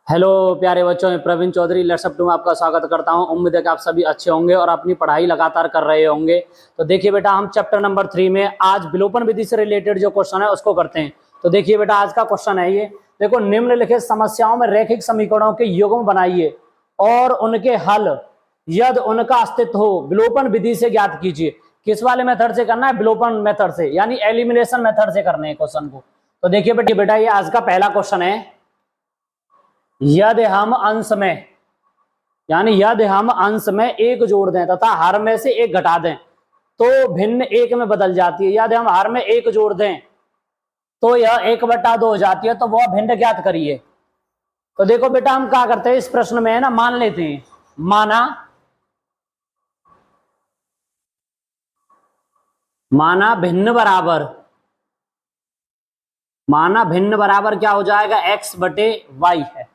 Hello प्यारे बच्चों, मैं प्रवीण चौधरी लेट्सअप टू में आपका स्वागत करता हूं। उम्मीद है कि आप सभी अच्छे होंगे और अपनी पढ़ाई लगातार कर रहे होंगे। तो देखिए बेटा, हम चैप्टर नंबर 3 में आज विलोपन विधि से रिलेटेड जो क्वेश्चन है उसको करते हैं। तो देखिए बेटा, आज का क्वेश्चन है ये। देखो, निम्नलिखित समस्याओं में रैखिक समीकरणों के युग्म बनाइए और उनके हल यदि उनका अस्तित्व हो विलोपन विधि से ज्ञात कीजिए। किस वाले मेथड से करना है? विलोपन मेथड से, यानी एलिमिनेशन मेथड से करने हैं क्वेश्चन को। तो देखिए बेटा, ये आज का पहला क्वेश्चन है। यदि हम अंश में एक जोड़ दें तथा हर में से एक घटा दें तो भिन्न एक में बदल जाती है। यदि हम हर में एक जोड़ दें तो यह 1/2 हो जाती है। तो वह भिन्न ज्ञात करिए। तो देखो बेटा, हम क्या करते हैं इस प्रश्न में है ना, मान लेते हैं। माना भिन्न बराबर क्या हो जाएगा? x/y है।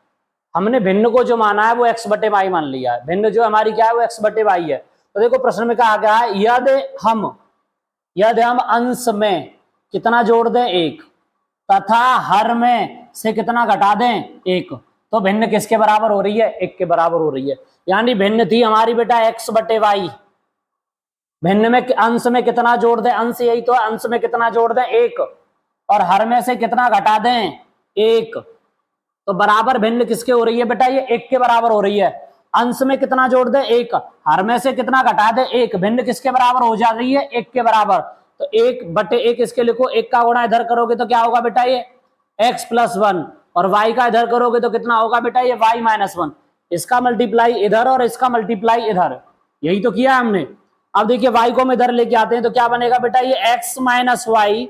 हमने भिन्न को जो माना है वो x/y मान लिया है। भिन्न जो हमारी क्या है वो x/y है। तो देखो प्रश्न में कहा गया है, यदि हम अंश में कितना जोड़ दें? 1, तथा हर में से कितना घटा दें? 1, तो भिन्न किसके बराबर हो रही है? 1 के बराबर हो रही है। यानी भिन्न थी हमारी बेटा x/y। भिन्न में अंश में कितना जोड़ दें? अंश यही तो है, अंश में कितना जोड़ दें? 1, और हर में से कितना घटा दें? 1। तो बराबर भिन्न किसके हो रही है बेटा? ये 1 के बराबर हो रही है। अंश में कितना जोड़ दे? 1, हर में से कितना घटा दे? 1। भिन्न किसके बराबर हो जा रही है? 1 के बराबर। तो 1/1 इसके लिखो। 1 का गुणा इधर करोगे तो क्या होगा बेटा? ये x+1, और y का इधर करोगे तो कितना होगा बेटा? ये y-1। इसका मल्टीप्लाई इधर और इसका मल्टीप्लाई इधर, यही तो किया हमने। अब देखिए y को हम इधर लेके आते हैं तो क्या बनेगा बेटा? ये x-y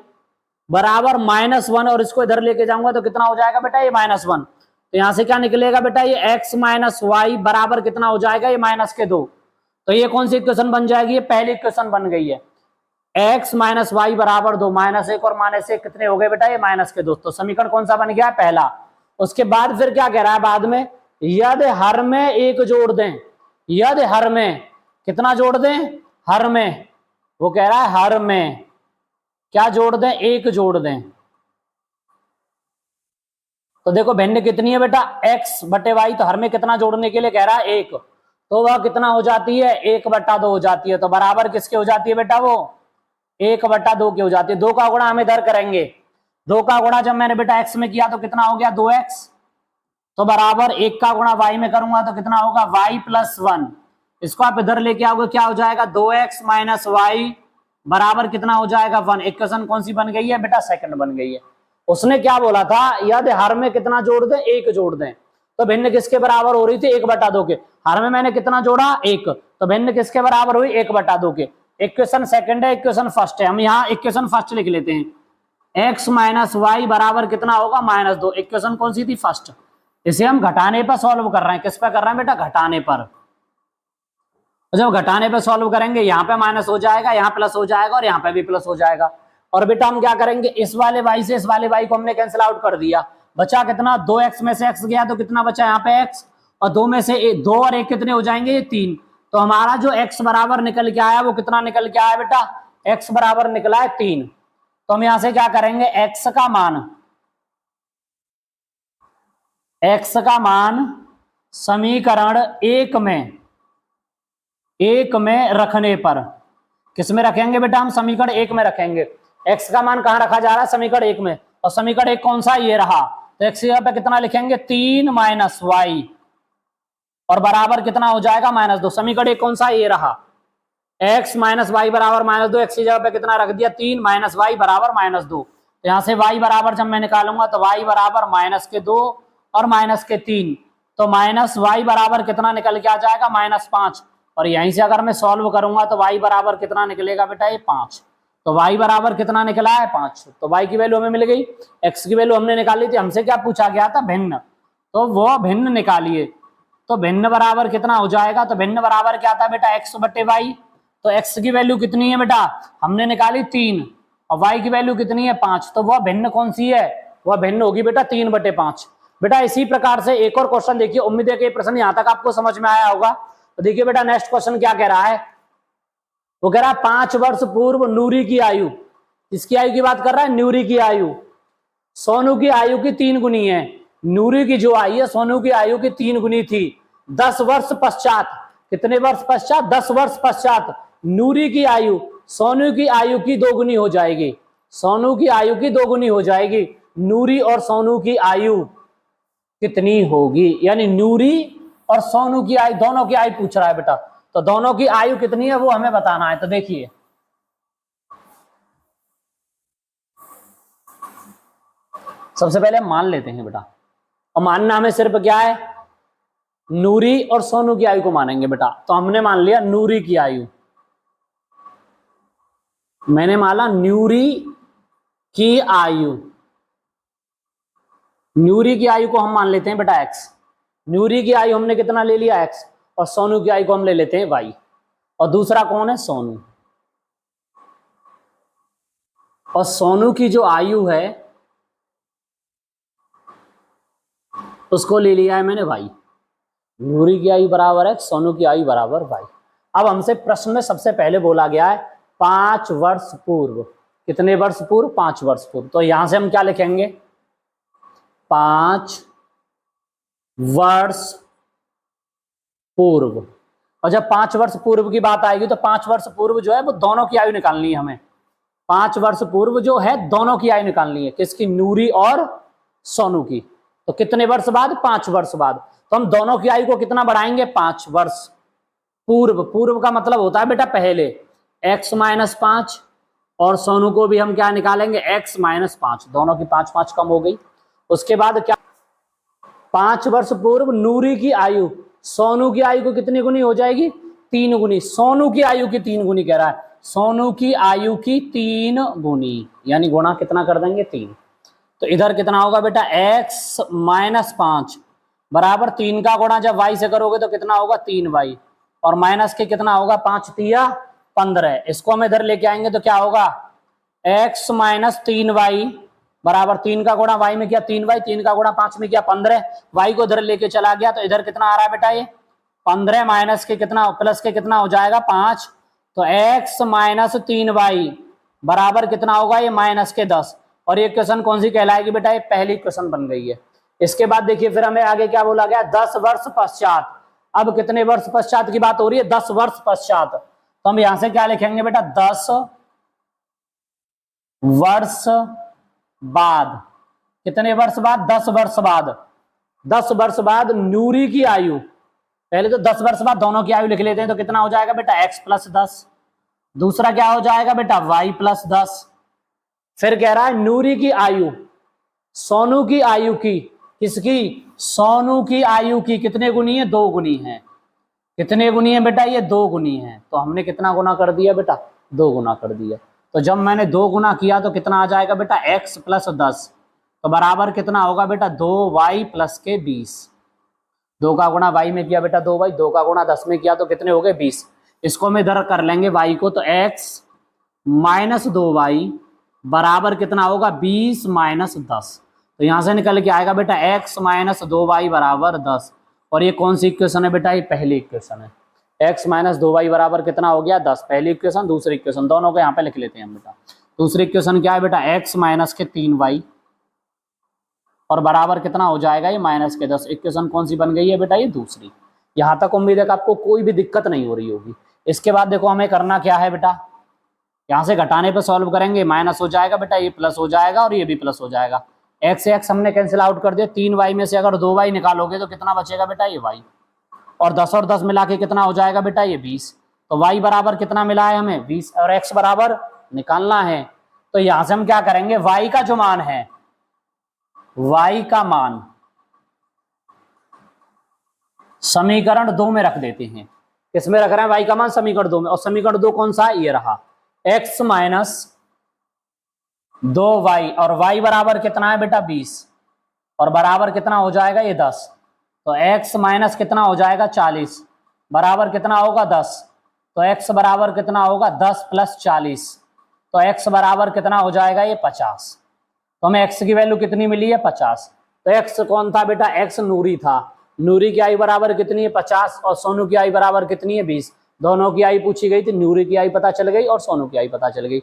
बराबर -1, और इसको इधर लेके जाऊंगा तो कितना हो जाएगा बेटा? ये -1। तो यहां से क्या निकलेगा बेटा? ये x-y बराबर कितना हो जाएगा? ये -2। तो ये कौन सी इक्वेशन बन जाएगी? ये पहली इक्वेशन बन गई है। x-y बराबर 2, -1 और -1 कितने हो गए बेटा? ये -2। तो समीकरण कौन सा बन गया? पहला। उसके बाद फिर क्या कह रहा है बाद में? यदि हर में एक जोड़ दें। यदि हर में कितना जोड़ दें? हर में, वो कह रहा है हर में क्या जोड़ दें? 1 जोड़ दें। तो देखो भिन्न कितनी है बेटा? x/y। तो हर में कितना जोड़ने के लिए कह रहा है? 1। तो वह कितना हो जाती है? 1/2 हो जाती है। तो बराबर किसके हो जाती है बेटा? वो 1/2 की हो जाती है। 2 का गुणा हम इधर करेंगे। 2 का गुणा जब मैंने बेटा x में किया तो कितना हो गया? 2x। तो बराबर 1 का गुणा y में करूंगा तो कितना होगा? y+1। इसको आप इधर लेके आओगे, क्या हो जाएगा? 2x - y बराबर कितना हो जाएगा? 1। इक्वेशन कौन सी बन गई है बेटा? सेकंड बन गई है। उसने क्या बोला था? यदि हर में कितना जोड़ दें? 1 जोड़ दें। तो भिन्न किसके बराबर हो रही थी? 1/2 के। हर में मैंने कितना जोड़ा? 1। तो भिन्न किसके बराबर हुई? 1/2 के। इक्वेशन सेकंड है, इक्वेशन फर्स्ट है। हम यहाँ इक्वेशन फर्स्ट लिख लेते हैं। x - y बराबर कितना होगा? -2। इक्वेशन कौन सी थी? फर्स्ट। इसे हम घटाने पर सॉल्व कर रहे हैं। किस पर कर रहे हैं बेटा? घटाने पर। जब घटाने पे सॉल्व करेंगे, यहाँ पे माइनस हो जाएगा, यहाँ प्लस हो जाएगा, और यहाँ पे भी प्लस हो जाएगा। और बेटा हम क्या करेंगे? इस वाले y से इस वाले y को हमने कैंसिल आउट कर दिया। बचा कितना? 2x में से x गया तो कितना बचा? यहाँ पे x, और 2 में से 2 और 1 कितने हो जाएंगे? ये 3। तो हमारा जो x बराबर निकल के आया वो कितना निकल के आया बेटा? x बराबर निकला है 3। तो हम यहां से क्या करेंगे? x का मान समीकरण 1 में रखने पर, किस में रखेंगे बेटा? हम समीकरण 1 में रखेंगे। x का मान कहां रखा जा रहा है? समीकरण 1 में। और समीकरण 1 कौन सा? ये रहा। तो x पे कितना लिखेंगे? 3 - y, और बराबर कितना हो जाएगा? -2। समीकरण 1 कौन सा? ये रहा। x - y बराबर -2। x की जगह पे कितना रख दिया? 3 - y बराबर -2। तो यहां से y बराबर जब मैं निकालूंगा तो y बराबर -2 और -3। तो -y बराबर कितना निकल के आ जाएगा? -5। और यहीं से अगर मैं सॉल्व करूंगा तो y बराबर कितना निकलेगा बेटा? ये 5। तो y बराबर कितना निकला है? 5। तो y की वैल्यू हमें मिल गई। x की वैल्यू हमने निकाली थी। हमसे क्या पूछा गया था? भिन्न। तो वो भिन्न निकालिए। तो भिन्न बराबर कितना हो जाएगा? तो भिन्न बराबर क्या था बेटा? x/y। तो x की वैल्यू कितनी है बेटा? हमने निकाली 3, और y की वैल्यू कितनी है? 5। तो वह भिन्न कौन सी है? वह भिन्न होगी बेटा 3/5। बेटा इसी प्रकार से एक और क्वेश्चन देखिए। उम्मीद है कि प्रश्न यहां तक आपको समझ में आया होगा। तो देखिए बेटा, नेक्स्ट क्वेश्चन क्या कह रहा है? वो कह रहा है 5 वर्ष पूर्व नूरी की आयु, इसकी आयु की बात कर रहा है, नूरी की आयु सोनू की आयु की 3 गुनी है। नूरी की जो आयु है सोनू की आयु की 3 गुनी थी। 10 वर्ष पश्चात, कितने वर्ष पश्चात? 10 वर्ष पश्चात नूरी की आयु सोनू की आयु की 2 गुनी हो जाएगी। सोनू की आयु की 2 गुनी हो जाएगी। नूरी और सोनू की आयु कितनी होगी? यानी नूरी और सोनू की आयु, दोनों की आयु पूछ रहा है बेटा, तो दोनों की आयु कितनी है वो हमें बताना है। तो देखिए सबसे पहले मान लेते हैं बेटा, और मानना हमें सिर्फ क्या है? नूरी और सोनू की आयु को मानेंगे बेटा। तो हमने मान लिया नूरी की आयु, मैंने माना नूरी की आयु, नूरी की आयु को हम मान लेते हैं बेटा एक्स। नूरी की आयु हमने कितना ले लिया? एक्स। और सोनू की आयु को हम ले लेते हैं वाई। और दूसरा कौन है? सोनू। और सोनू की जो आयु है उसको ले लिया है मैंने वाई। नूरी की आयु बराबर है, सोनू की आयु बराबर वाई। अब हमसे प्रश्न में सबसे पहले बोला गया है 5 वर्ष पूर्व। कितने वर्ष पूर्व? 5 वर्ष पूर्व। तो यहां से हम क्या लिखेंगे? 5 वर्ष पूर्व। और जब 5 वर्ष पूर्व की बात आएगी तो 5 वर्ष पूर्व जो है वो दोनों की आयु निकालनी है हमें। 5 वर्ष पूर्व जो है दोनों की आयु निकालनी है। किसकी? नूरी और सोनू की। तो कितने वर्ष बाद? 5 वर्ष बाद। तो हम दोनों की आयु को कितना बढ़ाएंगे? 5 वर्ष पूर्व। पूर्व का मतलब होता है बेटा पहले, x - 5, और सोनू को भी हम क्या निकालेंगे? x - 5। दोनों की 5 5 कम हो गई। उसके बाद क्या? 5 वर्ष पूर्व नूरी की आयु सोनू की आयु को कितनी गुनी हो जाएगी? 3 गुनी। सोनू की आयु की 3 गुनी कह रहा है, सोनू की आयु की 3 गुनी, यानी गुणा कितना कर देंगे? 3। तो इधर कितना होगा बेटा? x - 5 बराबर 3 का गुणा जब y से करोगे तो कितना होगा? 3y। और माइनस के कितना होगा? 5 तिया 15। इसको हम इधर लेके आएंगे तो क्या होगा? x - 3y बराबर 3 का गुणा y में किया 3y, 3 का गुणा 5 में किया 15। y को इधर लेके चला गया तो इधर कितना आ रहा है बेटा? ये 15 माइनस के कितना प्लस के कितना हो जाएगा? 5। तो x - 3y बराबर कितना होगा? ये -10। और ये क्वेश्चन कौन सी कहलाएगी बेटा? ये पहली क्वेश्चन बन गई है। इसके बाद देखिए फिर हमें आगे क्या बोला गया? 10 वर्ष पश्चात। अब कितने वर्ष पश्चात की बात हो रही है? 10 वर्ष पश्चात। तो हम यहां से क्या लिखेंगे बेटा? 10 वर्ष बाद। कितने वर्ष बाद? 10 वर्ष बाद। 10 वर्ष बाद नूरी की आयु, पहले तो 10 वर्ष बाद दोनों की आयु लिख लेते हैं तो कितना हो जाएगा बेटा? x + 10। दूसरा क्या हो जाएगा बेटा? y + 10। फिर कह रहा है नूरी की आयु सोनू की आयु की, किसकी? सोनू की आयु की कितने गुनी है? 2 गुनी है। कितने गुनी है बेटा? ये 2 गुनी है। तो हमने कितना गुना कर दिया बेटा? 2 गुना कर दिया। तो जब मैंने 2 गुना किया तो कितना आ जाएगा बेटा? x + 10। तो बराबर कितना होगा बेटा? 2y + के 20। 2 का गुणा y में किया बेटा 2y, 2 का गुणा 10 में किया तो कितने हो गए? 20। इसको हम इधर कर लेंगे y को, तो x - 2y बराबर कितना होगा? 20 - 10। तो यहां से निकल के आएगा बेटा x - 2y बराबर 10। और ये कौन सी इक्वेशन है बेटा? ये पहली इक्वेशन है। x - 2y बराबर कितना हो गया? 10। पहली इक्वेशन, दूसरी इक्वेशन, दोनों को यहाँ पे लिख लेते हैं हम बेटा। दूसरी इक्वेशन क्या है बेटा? x - के 3y और बराबर कितना हो जाएगा? ये -10। इक्वेशन कौन सी बन गई है बेटा? ये दूसरी। यहां तक उम्मीद है कि आपको कोई भी दिक्कत नहीं हो रही होगी। इसके बाद देखो हमें करना क्या है बेटा? यहां से घटाने पे सॉल्व करेंगे, माइनस हो जाएगा बेटा, ये प्लस हो जाएगा और ये भी प्लस हो जाएगा। x से x हमने कैंसिल आउट कर दिया। 3y में से अगर 2y निकालोगे तो कितना बचेगा बेटा? ये y। और 10 और 10 मिला के कितना हो जाएगा बेटा? ये 20। तो y बराबर कितना मिला है हमें? 20। और x बराबर निकालना है। तो यहां से हम क्या करेंगे? y का जो मान है, y का मान समीकरण 2 में रख देते हैं। किसमें रख रहे हैं y का मान? समीकरण 2 में। और समीकरण 2 कौन सा है? ये रहा, x - 2y। और y बराबर कितना है बेटा? 20। और बराबर कितना हो जाएगा? ये 10। तो x माइनस कितना हो जाएगा? 40 बराबर कितना होगा? 10। तो x बराबर कितना होगा? 10 + 40। तो x बराबर कितना हो जाएगा? ये 50। तो हमें x की वैल्यू कितनी मिली है? 50। तो x कौन था बेटा? x नूरी था। नूरी की आयु बराबर कितनी है? 50। और सोनू की आयु बराबर कितनी है? 20। दोनों की आयु पूछी गई थी, नूरी की आयु पता चल गई और सोनू की आयु पता चल गई।